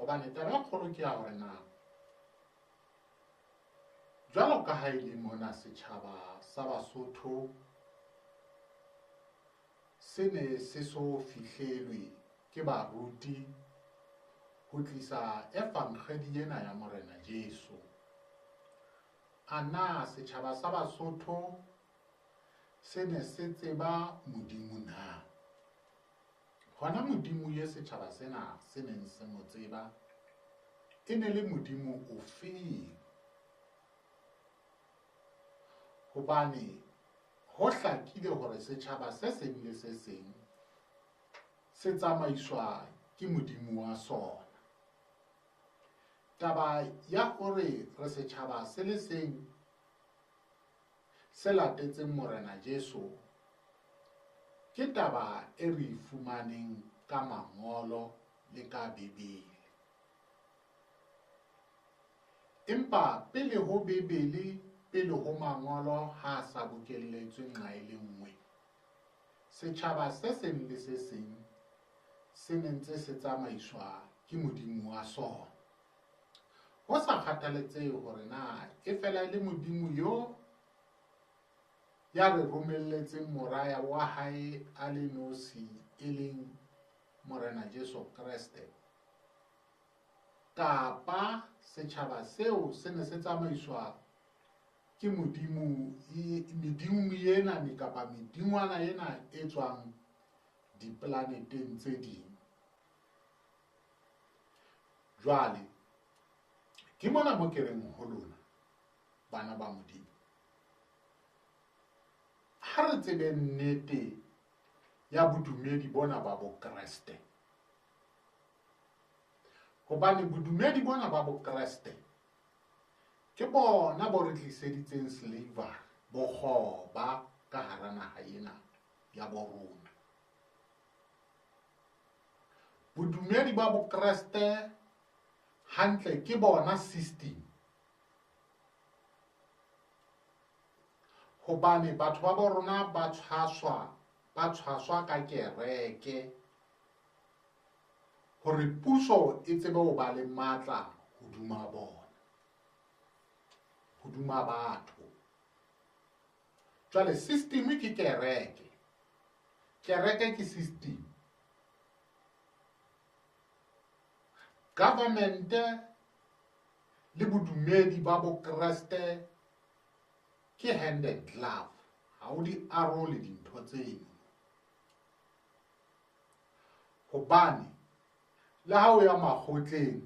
hobane taba e kgolo ke ya hore na jwalo ka ha ile mona setjhaba sa Basotho se ne se so fihlelwe ke baruti ho tlisa efankgedi ena ya Morena Jesu. Ana setjhaba sa Basotho se ne se tseba Modimo na? Hona Modimo ye setjhaba sena se neng se mo tseba e ne le Modimo ofeng? Hobane ho hlakile hore setjhaba se seng le se seng se tsamaiswa ke Modimo wa sona. Taba ya hore re setjhaba se le seng se latetseng Morena Jesu ke taba e re fumaneng ka mangolo le ka Bebele. Empa pele ho Bebele, pele ho mangolo ha sa bokelletswe nqa e le nngwe, setjhaba se seng le se seng se nentse se tsamaiswa ke Modimo wa sona. Ho sa kgathaletsehe hore na e fela le Modimo yo ya re romelletseng moraya wa hae a le nosi e leng Morena Jesu Kreste, kapa setjhaba seo se ne se tsamaiswa ke Modimo ena kapa medingwana ena e tswang diplaneteng tse ding. Jwale ke mona mo ke reng ho lona bana ba Modimo, ha re tsebe nnete ya bodumedi bona ba Bokreste. Hobane bodumedi bona ba Bokreste ke bona bo re tliseditseng slavery, bokgoba ka hara naha ena ya bo rona. Bodumedi ba Bokreste hantle ke bona system. Hobane batho ba bo rona ba tshwaswa ka kereke hore puso e tsebe ho ba le matla hoduma bona, hoduma batho. Jwale system ke kereke, kereke ke system. Government le bodumedi ba Bokreste ke hand and glove, ha o di arole dintho tseno. Hobane le ha o ya makgotleng,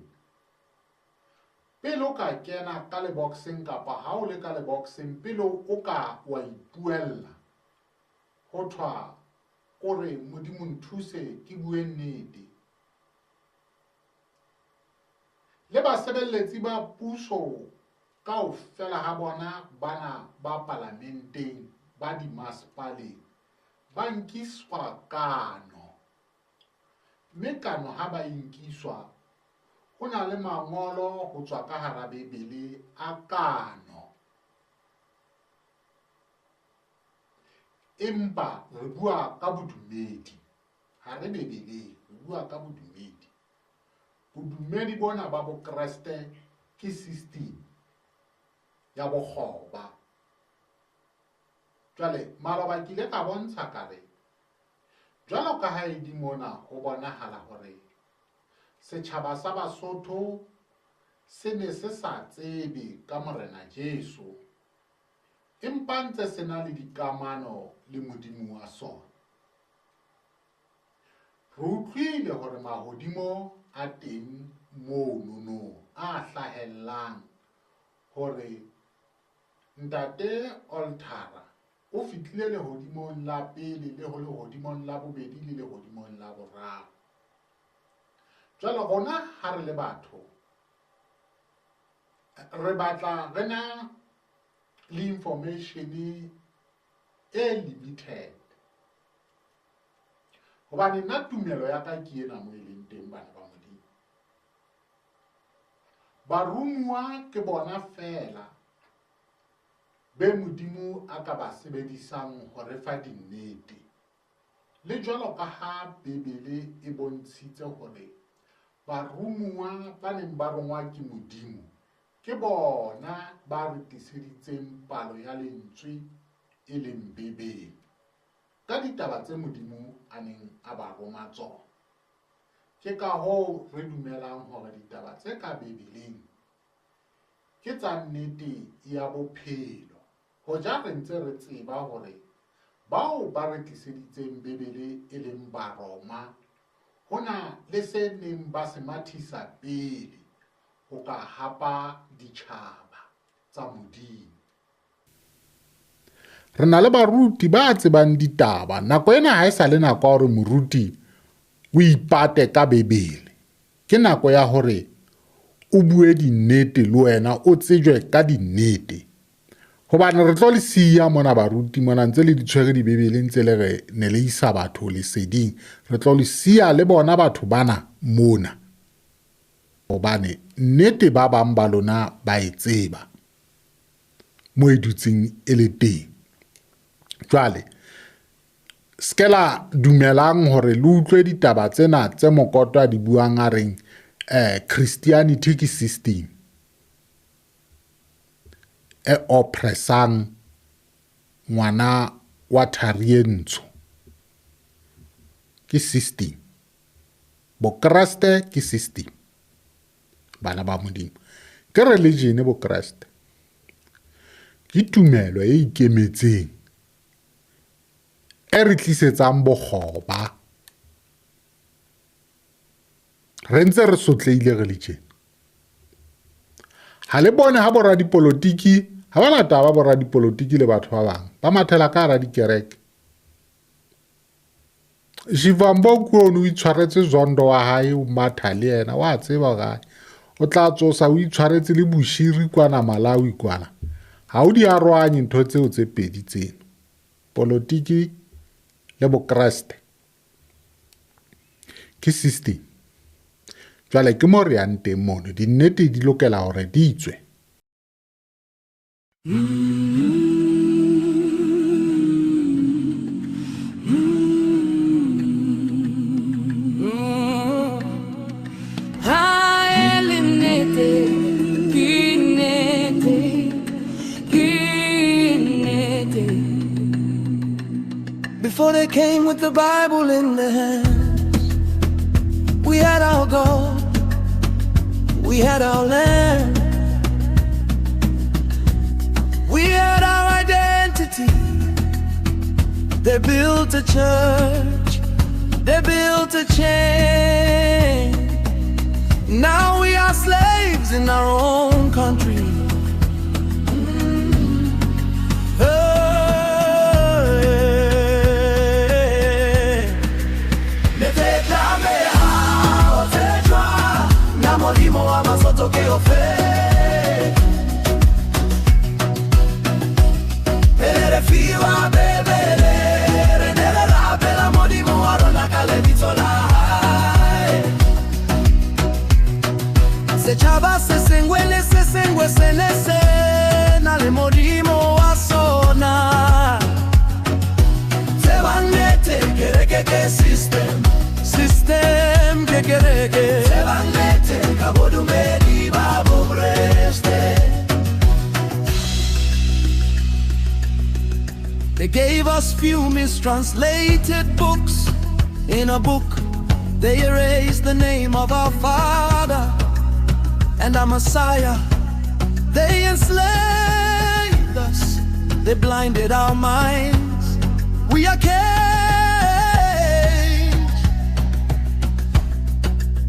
pele o ka kena ka leboxeng kapa ha o le ka leboxeng, pele o ka wa ipuella, ho thwa kore Modimo nthuse ke bue nnete. Le basebeletsi ba puso kaofela ha bona bana ba parlamenteng, ba di masepaleng, ba nkiswa kano. Mme kano ha ba inkiswa, ho na le mangolo ho tswa ka hara Bebele a kano. Empa re bua ka bodumedi, ha re Bebeleng, re bua ka bodumedi. Bodumedi bona ba Bokreste ke system ya bokgoba. Jwale maloba kile ka bontsha kare jwalo ka ha di mona ho bonahala hore setjhaba sa Basotho se ne se sa tsebe ka Morena Jesu, empa ntse se na le dikamano le Modimo wa sona. Re utlwile hore mahodimo a teng monono a hlahellang hore Ntate Altara o fitlile lehodimong la pele, le ho lehodimong la bobedi, le lehodimong la boraro. Jwale rona ha re le batho re batla re na le information e limited. Hobane nna tumelo ya ka ke ena mo e leng teng bana ba Modimo. Barumuwa ke bona fela be Modimo a ka ba sebedisang ho refa dinnete. Le jwalo ka ha Bebele e bontshitse hore barumuwa ba neng ba rongwa ke Modimo ke bona ba re tiseditseng palo ya lentswe e leng Bebele ka ditaba tse Modimo a neng a ba roma tsona. Ke ka hoo re dumelang hore ditaba tse ka Bebeleng ke tsa nnete ya bophelo. Hoja re ntse re tseba hore bao ba re tliseditseng Bebele e leng Baroma hona le se neng ba se mathisa pele ho ka hapa ditjhaba tsa Modimo. Re na le baruti ba tsebang ditaba. Nako ena ha e sa le nako ya hore moruti o ipate ka Bebele. Ke nako ya hore o bue dinnete le wena o tsejwe ka dinnete. Hobane re tlo le siya mona baruti mona ntse le di tshwere di Bebele ntse le re ne le isa batho leseding. Re tlo le siya le bona batho bana mona. Hobane nnete ba bang ba lona ba e tseba mo e dutseng e le teng. Jwale skela dumelang hore le utlwe ditaba tsena tse Mokotwa di buang a reng Christianity ke system e oppressang ngwana wa Tharientsho ke system, Bokreste ke system. Bana ba Modimo ke religion Bokreste ke tumelo e ikemetseng e re tlisetsang bokgoba. Re ntse re sotleile religion. Ha le bone ha borra dipolotiki ha ba na taba borra dipolotiki le batho ba bang ba mathela ka hara dikereke. Shivambo o itshwaretse zondo wa hae o matha le yena wa tseba gae o tla tsosa o itshwaretse le Bushiri kwana Malawi kwana. Ha o di arwanye ntho tseo tse pedi tseno, polotiki le Bokreste ke system. Jwale ke mo re yang teng mono dinnete di lokela hore di itswe. Before they came with the Bible in their hands, we had our God, we had our land, we had our identity. They built a church, they built a chain. Now we are slaves in our own country. Se chava se senguele se sengue se nese na le Modimo asona se vanete kereke ke system ke kereke se vanete kabodumedi babo breste. They gave us few mistranslated books. In a book they erased the name of our Father and our Messiah. They enslaved us, they blinded our minds. We are caged.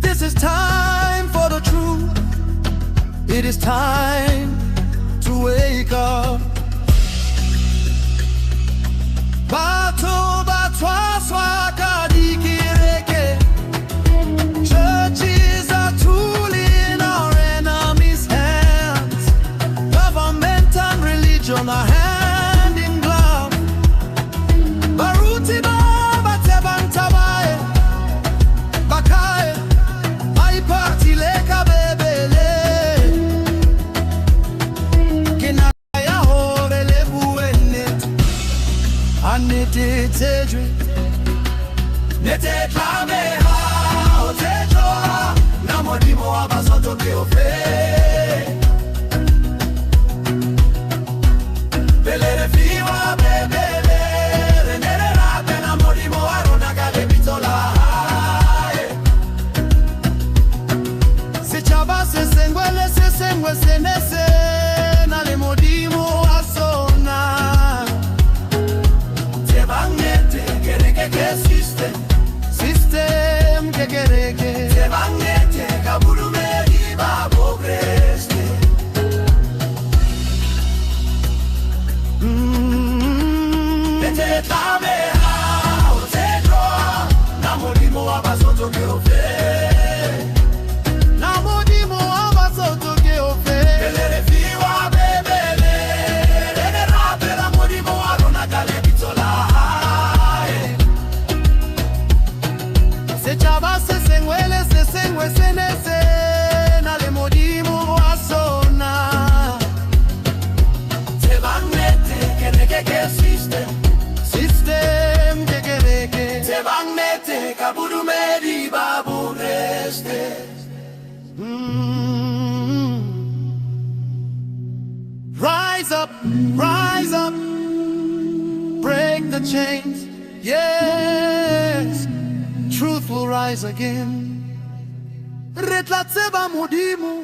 This is time for the truth. It is time to wake up. Bato batwa swaka dikireke. Churches are tooling our enemies' hands. Government and religion are hand in glove. Baruti baba tebantabae. Bakae. Ai parti leka bebele. Kinaya ho. basoto ke ofe belere fiwa bebele renere rape na modimo arona kale bitola se chaba se sengwe senese na le modimo asona te bangete kereke ke system kekereke te bangete kaburu meri babo greste bete tame ha otedro na modimo abasoto ke ofe na modimo abasoto ke ofe belere fiwa bebele rene rape na modimo arona kale bitola se chaba se sengwe senese na le modimo asona te bangete kereke ke system kekereke te bangete kaburu meri babu reste Rise up, break the chains, yes, truth will rise again. Retlatseba mudimu,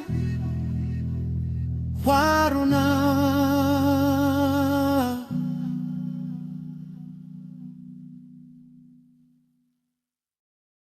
waruna